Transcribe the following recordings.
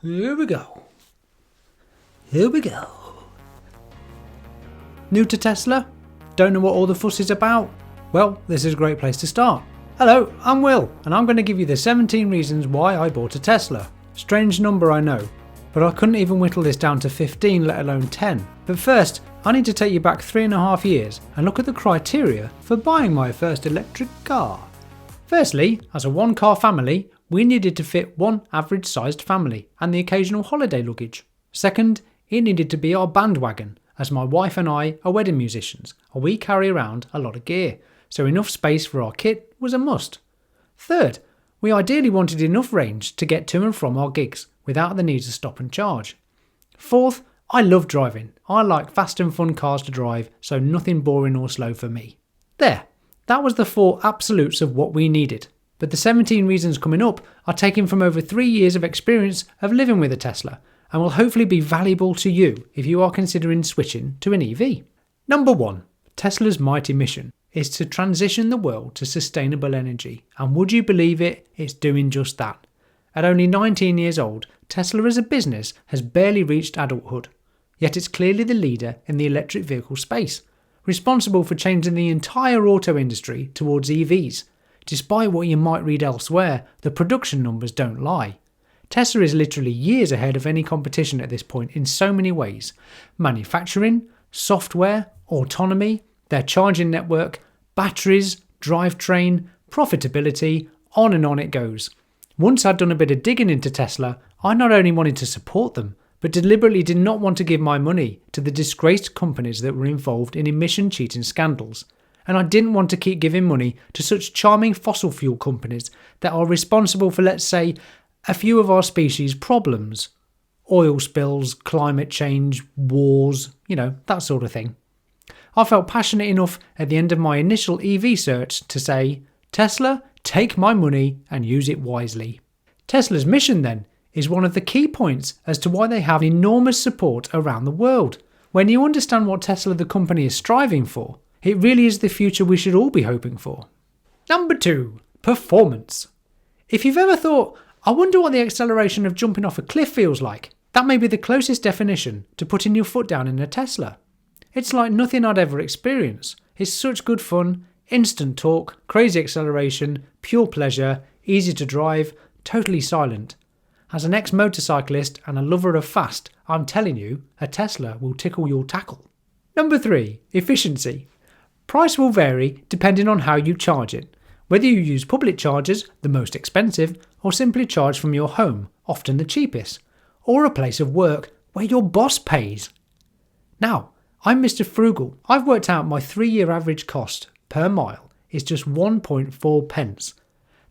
Here we go. Here we go. New to Tesla? Don't know what all the fuss is about? Well, this is a great place to start. Hello, I'm Will, and I'm going to give you the 17 reasons why I bought a Tesla. Strange number, I know, but I couldn't even whittle this down to 15, let alone 10. But first, I need to take you back 3.5 years and look at the criteria for buying my first electric car. Firstly, as a one-car family, we needed to fit one average-sized family and the occasional holiday luggage. Second, it needed to be our bandwagon, as my wife and I are wedding musicians and we carry around a lot of gear, so enough space for our kit was a must. Third, we ideally wanted enough range to get to and from our gigs without the need to stop and charge. Fourth, I love driving. I like fast and fun cars to drive, so nothing boring or slow for me. There, that was the 4 absolutes of what we needed. But the 17 reasons coming up are taken from over 3 years of experience of living with a Tesla and will hopefully be valuable to you if you are considering switching to an EV. Number 1. Tesla's mighty mission is to transition the world to sustainable energy, and would you believe it, it's doing just that. At only 19 years old, Tesla as a business has barely reached adulthood, yet it's clearly the leader in the electric vehicle space, responsible for changing the entire auto industry towards EVs. Despite what you might read elsewhere, the production numbers don't lie. Tesla is literally years ahead of any competition at this point in so many ways. Manufacturing, software, autonomy, their charging network, batteries, drivetrain, profitability, on and on it goes. Once I'd done a bit of digging into Tesla, I not only wanted to support them, but deliberately did not want to give my money to the disgraced companies that were involved in emission cheating scandals. And I didn't want to keep giving money to such charming fossil fuel companies that are responsible for, let's say, a few of our species' problems. Oil spills, climate change, wars, that sort of thing. I felt passionate enough at the end of my initial EV search to say, Tesla, take my money and use it wisely. Tesla's mission, then, is one of the key points as to why they have enormous support around the world. When you understand what Tesla the company is striving for, it really is the future we should all be hoping for. Number 2. Performance. If you've ever thought, I wonder what the acceleration of jumping off a cliff feels like, that may be the closest definition to putting your foot down in a Tesla. It's like nothing I'd ever experienced. It's such good fun, instant torque, crazy acceleration, pure pleasure, easy to drive, totally silent. As an ex-motorcyclist and a lover of fast, I'm telling you, a Tesla will tickle your tackle. Number 3. Efficiency. Price will vary depending on how you charge it, whether you use public chargers, the most expensive, or simply charge from your home, often the cheapest, or a place of work where your boss pays. Now, I'm Mr. Frugal. I've worked out my 3-year average cost per mile is just 1.4 pence.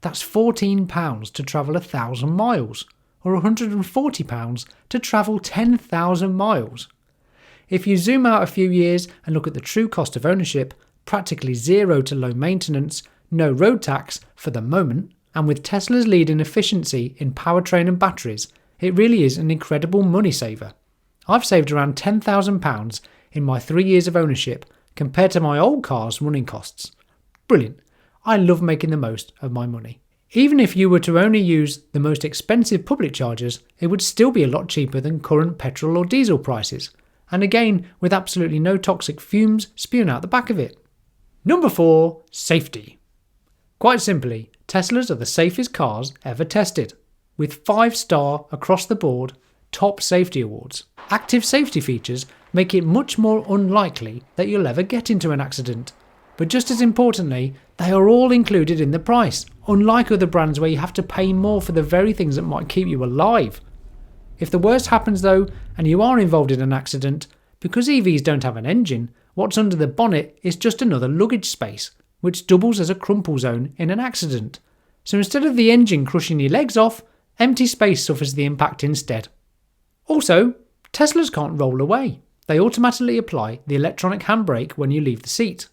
That's £14 to travel 1,000 miles, or £140 to travel 10,000 miles. If you zoom out a few years and look at the true cost of ownership, practically zero to low maintenance, no road tax for the moment, and with Tesla's leading efficiency in powertrain and batteries, it really is an incredible money saver. I've saved around £10,000 in my 3 years of ownership compared to my old car's running costs. Brilliant. I love making the most of my money. Even if you were to only use the most expensive public chargers, it would still be a lot cheaper than current petrol or diesel prices. And again, with absolutely no toxic fumes spewing out the back of it. Number 4. Safety. Quite simply, Teslas are the safest cars ever tested, with 5-star across the board top safety awards. Active safety features make it much more unlikely that you'll ever get into an accident. But just as importantly, they are all included in the price, unlike other brands where you have to pay more for the very things that might keep you alive. If the worst happens though, and you are involved in an accident, because EVs don't have an engine, what's under the bonnet is just another luggage space, which doubles as a crumple zone in an accident. So instead of the engine crushing your legs off, empty space suffers the impact instead. Also, Teslas can't roll away. They automatically apply the electronic handbrake when you leave the seat.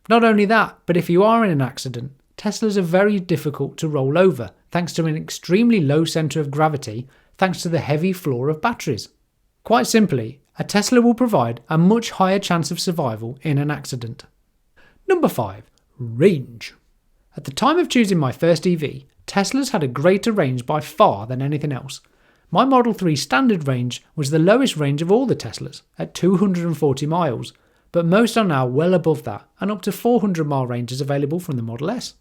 Not only that, but if you are in an accident, Teslas are very difficult to roll over thanks to an extremely low centre of gravity thanks to the heavy floor of batteries. Quite simply, a Tesla will provide a much higher chance of survival in an accident. Number 5. Range. At the time of choosing my first EV, Teslas had a greater range by far than anything else. My Model 3 standard range was the lowest range of all the Teslas, at 240 miles, but most are now well above that, and up to 400-mile ranges available from the Model S.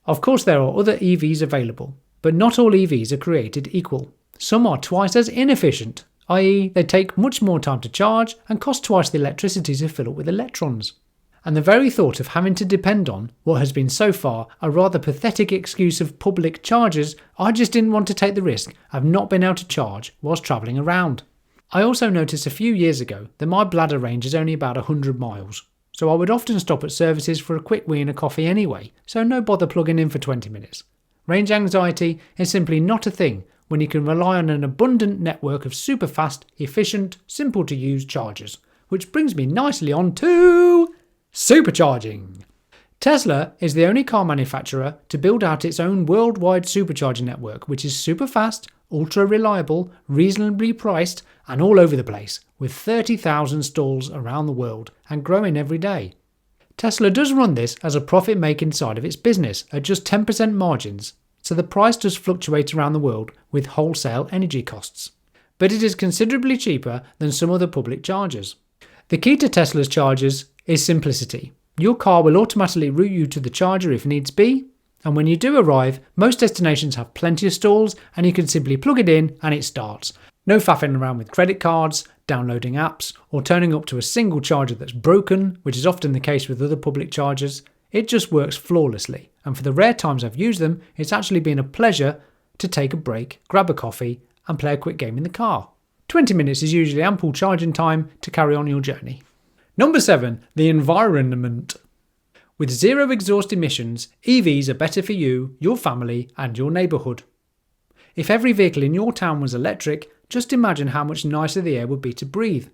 Of course, there are other EVs available, but not all EVs are created equal. Some are twice as inefficient, i.e. they take much more time to charge and cost twice the electricity to fill up with electrons. And the very thought of having to depend on what has been so far a rather pathetic excuse of public chargers, I just didn't want to take the risk of not being able to charge whilst travelling around. I also noticed a few years ago that my bladder range is only about 100 miles, so I would often stop at services for a quick wee and a coffee anyway, so no bother plugging in for 20 minutes. Range anxiety is simply not a thing when you can rely on an abundant network of super fast, efficient, simple to use chargers, which brings me nicely on to supercharging. Tesla is the only car manufacturer to build out its own worldwide supercharging network, which is super fast, ultra reliable, reasonably priced, and all over the place, with 30,000 stalls around the world and growing every day. Tesla does run this as a profit-making side of its business at just 10% margins, so the price does fluctuate around the world with wholesale energy costs. But it is considerably cheaper than some other public chargers. The key to Tesla's chargers is simplicity. Your car will automatically route you to the charger if needs be, and when you do arrive, most destinations have plenty of stalls and you can simply plug it in and it starts. No faffing around with credit cards, downloading apps, or turning up to a single charger that's broken, which is often the case with other public chargers. It just works flawlessly, and for the rare times I've used them, it's actually been a pleasure to take a break, grab a coffee, and play a quick game in the car. 20 minutes is usually ample charging time to carry on your journey. Number 7. The environment. With zero exhaust emissions, EVs are better for you, your family, and your neighbourhood. If every vehicle in your town was electric, just imagine how much nicer the air would be to breathe.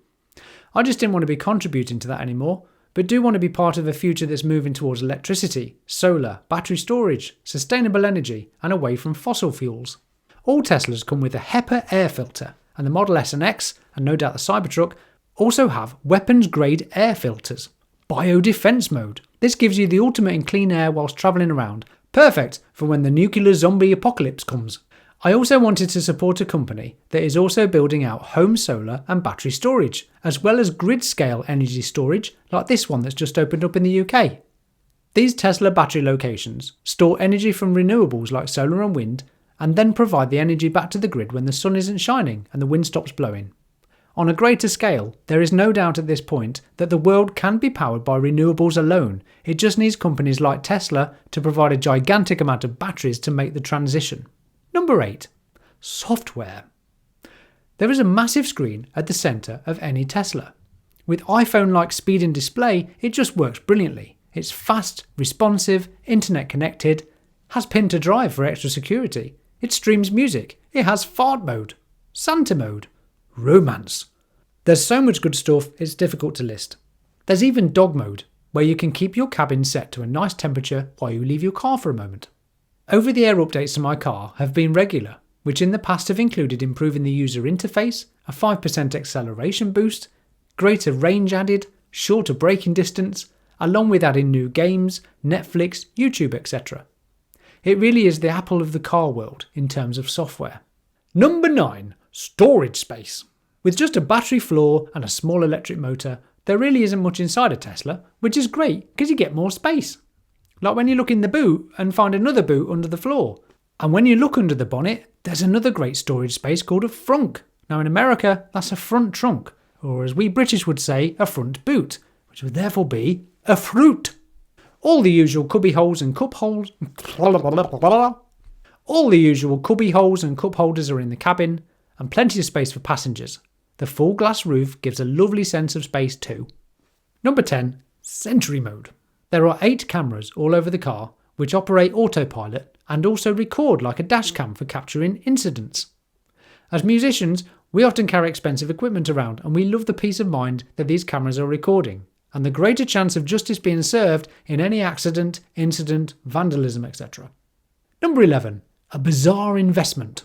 I just didn't want to be contributing to that anymore, but do want to be part of a future that's moving towards electricity, solar, battery storage, sustainable energy, and away from fossil fuels. All Teslas come with a HEPA air filter, and the Model S and X, and no doubt the Cybertruck, also have weapons-grade air filters. Biodefense mode. This gives you the ultimate in clean air whilst travelling around. Perfect for when the nuclear zombie apocalypse comes. I also wanted to support a company that is also building out home solar and battery storage, as well as grid-scale energy storage like this one that's just opened up in the UK. These Tesla battery locations store energy from renewables like solar and wind, and then provide the energy back to the grid when the sun isn't shining and the wind stops blowing. On a greater scale, there is no doubt at this point that the world can be powered by renewables alone. It just needs companies like Tesla to provide a gigantic amount of batteries to make the transition. Number 8. Software. There is a massive screen at the centre of any Tesla. With iPhone-like speed and display, it just works brilliantly. It's fast, responsive, internet connected, has pin to drive for extra security. It streams music. It has fart mode, Santa mode, romance. There's so much good stuff, it's difficult to list. There's even dog mode, where you can keep your cabin set to a nice temperature while you leave your car for a moment. Over-the-air updates to my car have been regular, which in the past have included improving the user interface, a 5% acceleration boost, greater range added, shorter braking distance, along with adding new games, Netflix, YouTube, etc. It really is the apple of the car world in terms of software. Number 9. Storage space. With just a battery floor and a small electric motor, there really isn't much inside a Tesla, which is great because you get more space. Like when you look in the boot and find another boot under the floor. And when you look under the bonnet, there's another great storage space called a frunk. Now in America, that's a front trunk, or as we British would say, a front boot, which would therefore be a fruit. All the usual cubby holes and cup holes. All the usual cubby holes and cup holders are in the cabin, and plenty of space for passengers. The full glass roof gives a lovely sense of space too. Number 10. Sentry Mode. There are 8 cameras all over the car which operate autopilot and also record like a dash cam for capturing incidents. As musicians, we often carry expensive equipment around, and we love the peace of mind that these cameras are recording, and the greater chance of justice being served in any accident, incident, vandalism, etc. Number 11. A bizarre investment.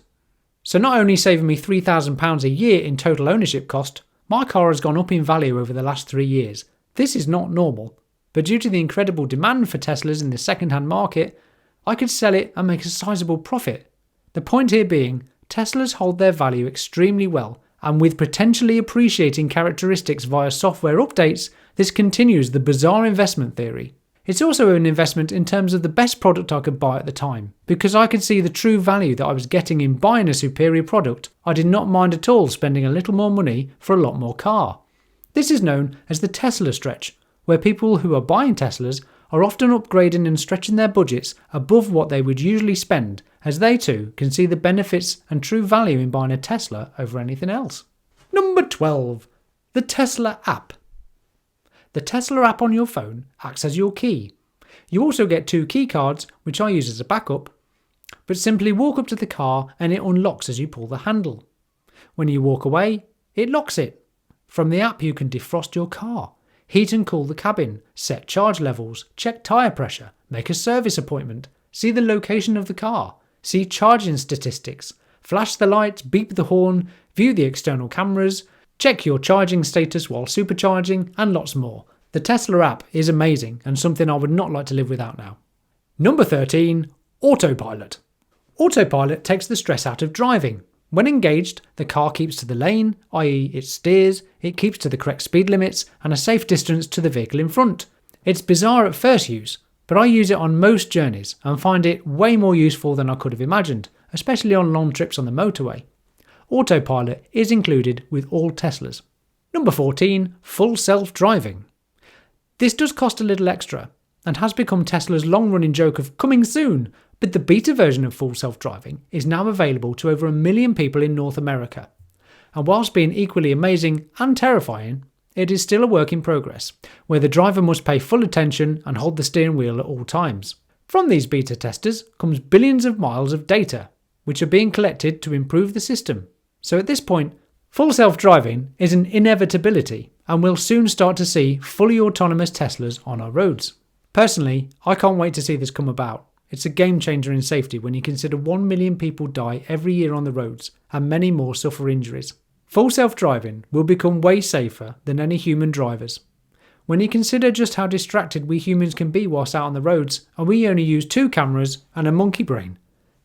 So not only saving me £3,000 a year in total ownership cost, my car has gone up in value over the last 3 years. This is not normal, but due to the incredible demand for Teslas in the second-hand market, I could sell it and make a sizable profit. The point here being, Teslas hold their value extremely well, and with potentially appreciating characteristics via software updates, this continues the bizarre investment theory. It's also an investment in terms of the best product I could buy at the time, because I could see the true value that I was getting in buying a superior product. I did not mind at all spending a little more money for a lot more car. This is known as the Tesla stretch, where people who are buying Teslas are often upgrading and stretching their budgets above what they would usually spend, as they too can see the benefits and true value in buying a Tesla over anything else. Number 12. The Tesla app. The Tesla app on your phone acts as your key. You also get 2 key cards, which I use as a backup, but simply walk up to the car and it unlocks as you pull the handle. When you walk away, it locks it. From the app you can defrost your car, heat and cool the cabin, set charge levels, check tyre pressure, make a service appointment, see the location of the car, see charging statistics, flash the lights, beep the horn, view the external cameras, check your charging status while supercharging, and lots more. The Tesla app is amazing and something I would not like to live without now. Number 13. Autopilot. Autopilot takes the stress out of driving. When engaged, the car keeps to the lane, i.e. it steers, it keeps to the correct speed limits and a safe distance to the vehicle in front. It's bizarre at first use, but I use it on most journeys and find it way more useful than I could have imagined, especially on long trips on the motorway. Autopilot is included with all Teslas. Number 14. Full self-driving. This does cost a little extra and has become Tesla's long-running joke of coming soon, but the beta version of full self-driving is now available to over 1 million people in North America. And whilst being equally amazing and terrifying, it is still a work in progress, where the driver must pay full attention and hold the steering wheel at all times. From these beta testers comes billions of miles of data, which are being collected to improve the system. So at this point, full self-driving is an inevitability, and we'll soon start to see fully autonomous Teslas on our roads. Personally, I can't wait to see this come about. It's a game changer in safety when you consider 1 million people die every year on the roads, and many more suffer injuries. Full self-driving will become way safer than any human drivers. When you consider just how distracted we humans can be whilst out on the roads, and we only use 2 cameras and a monkey brain.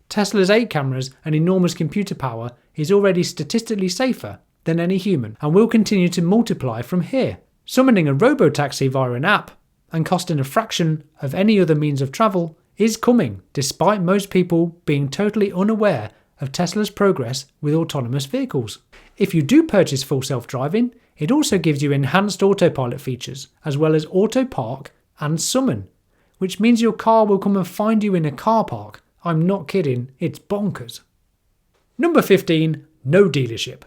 Tesla's 8 cameras and enormous computer power is already statistically safer than any human and will continue to multiply from here. Summoning a robotaxi via an app and costing a fraction of any other means of travel is coming, despite most people being totally unaware of Tesla's progress with autonomous vehicles. If you do purchase full self-driving, it also gives you enhanced autopilot features, as well as auto park and summon, which means your car will come and find you in a car park. I'm not kidding, it's bonkers. Number 15. No dealership.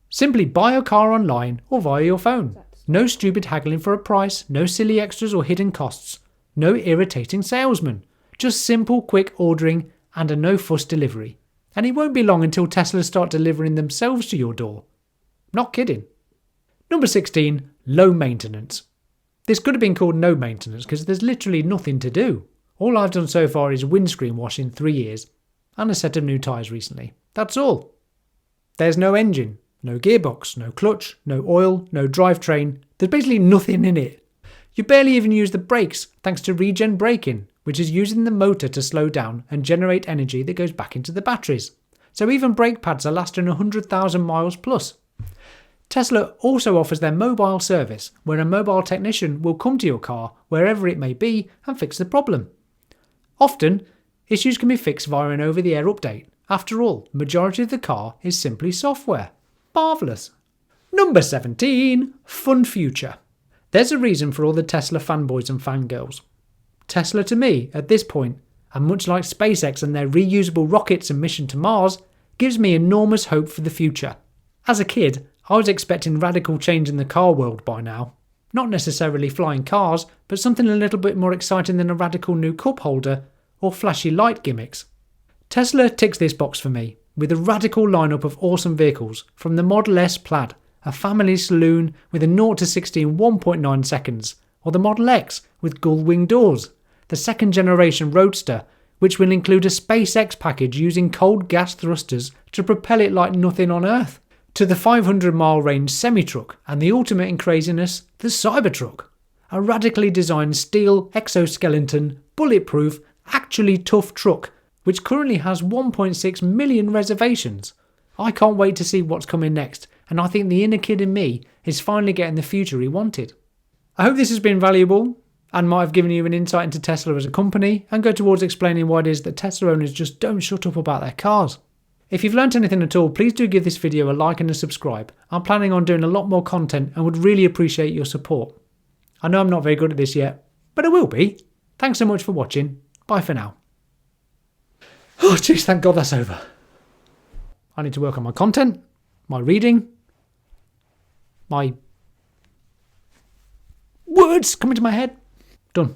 Simply buy a car online or via your phone. No stupid haggling for a price, no silly extras or hidden costs, no irritating salesman. Just simple, quick ordering and a no-fuss delivery. And it won't be long until Teslas start delivering themselves to your door. Not kidding. Number 16. Low maintenance. This could have been called no maintenance because there's literally nothing to do. All I've done so far is windscreen wash in 3 years and a set of new tyres recently. That's all. There's no engine, no gearbox, no clutch, no oil, no drivetrain. There's basically nothing in it. You barely even use the brakes thanks to regen braking, which is using the motor to slow down and generate energy that goes back into the batteries. So even brake pads are lasting 100,000 miles plus. Tesla also offers their mobile service, where a mobile technician will come to your car, wherever it may be, and fix the problem. Often, issues can be fixed via an over-the-air update. After all, the majority of the car is simply software. Marvellous. Number 17. Fun future. There's a reason for all the Tesla fanboys and fangirls. Tesla to me, at this point, and much like SpaceX and their reusable rockets and mission to Mars, gives me enormous hope for the future. As a kid, I was expecting radical change in the car world by now. Not necessarily flying cars, but something a little bit more exciting than a radical new cup holder or flashy light gimmicks. Tesla ticks this box for me, with a radical lineup of awesome vehicles, from the Model S Plaid, a family saloon with a 0 to 60 in 1.9 seconds, or the Model X with gull-wing doors, the second generation Roadster, which will include a SpaceX package using cold gas thrusters to propel it like nothing on Earth, to the 500-mile range semi-truck and the ultimate in craziness, the Cybertruck, a radically designed steel exoskeleton, bulletproof, actually tough truck which currently has 1.6 million reservations. I can't wait to see what's coming next, and I think the inner kid in me is finally getting the future he wanted. I hope this has been valuable and might have given you an insight into Tesla as a company and go towards explaining why it is that Tesla owners just don't shut up about their cars. If you've learnt anything at all, please do give this video a like and a subscribe. I'm planning on doing a lot more content and would really appreciate your support. I know I'm not very good at this yet, but I will be. Thanks so much for watching. Bye for now. Oh jeez, thank God that's over. I need to work on my content, my reading, my words coming to my head. Done.